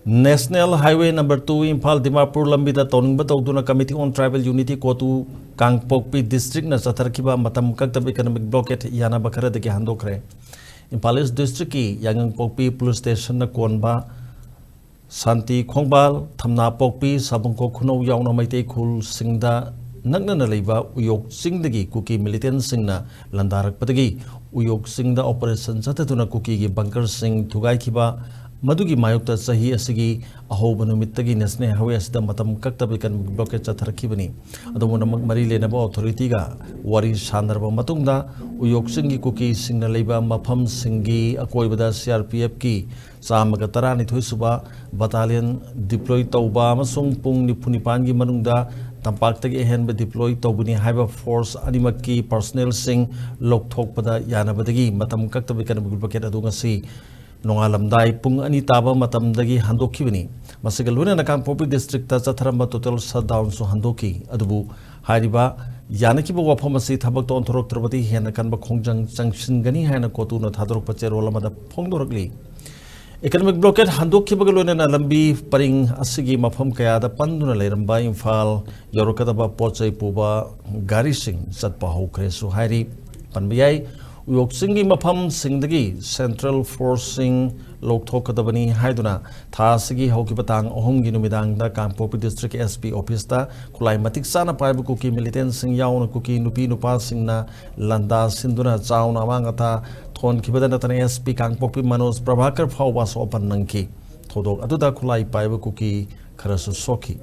National Highway Number 2 Imphal Dimapur lambida tawning batawduna Committee on Tribal Unity Kotu Kangpokpi District na chatharakhiba matam kaktaba Economic Blockade Yanaba Kharadagi Handokhre. Imphal East District ki Kangpokpi Police Station na konba Santi Khongbal Thamna Pokpi Sabongko Khuno yauna maitei khul singda nagna na leiba uyok singdagi kuki militant singna landarakpadagi uyok singda operation chathatuna kuki gi bunker sing thugai khiba Madugi mayokta sahi asigi ahoba numittagi National Highway asida matam kaktaba Economic Blockade chatharakibani adumuna mari lenaba authority ga wari sandarba matungda uyok singi kuki singna leiba mafam singi akoibada CRPF ki chamaga tarani thoisuba battalion deploy tauba amasung pung nipunipan gi manungda tampaktagi ehenba deploy taubuni haiba force animaki personnel sing lokthokpada yanabadagi matam kaktaba Economic Blockade adunga si Nongalamdai pung ani taba matamdagi handokhibani masigaluna na Kangpokpi district ta chatharamba total shutdown so handoki adubu hariba yanakiba wafam asi thabak ton thorok trabati hena kanba khongjang changsingani haina kotu na thadrok pacherol amada phongdorokli Economic Blockade handokhibaga loina lambi paring asigi mafam kaya da panduna leiramba Imphal yorokadaba pochai puba gari sing chatpa hokre so hari panbiyai uyok singi mafam singdagi Central Forcing Lokthokadabani haiduna thasigi hokibatang ohumgi numidangda Kangpokpi District SP Office ta khulai matik sana paibu kuki militant sing yauna kuki nupi nupa singna landa sinduna chauna amangata thon khibada natana SP Kangpokpi Manoj Prabhakar phawba so opan nangki thodok aduda khulai paibu kuki kharasu soki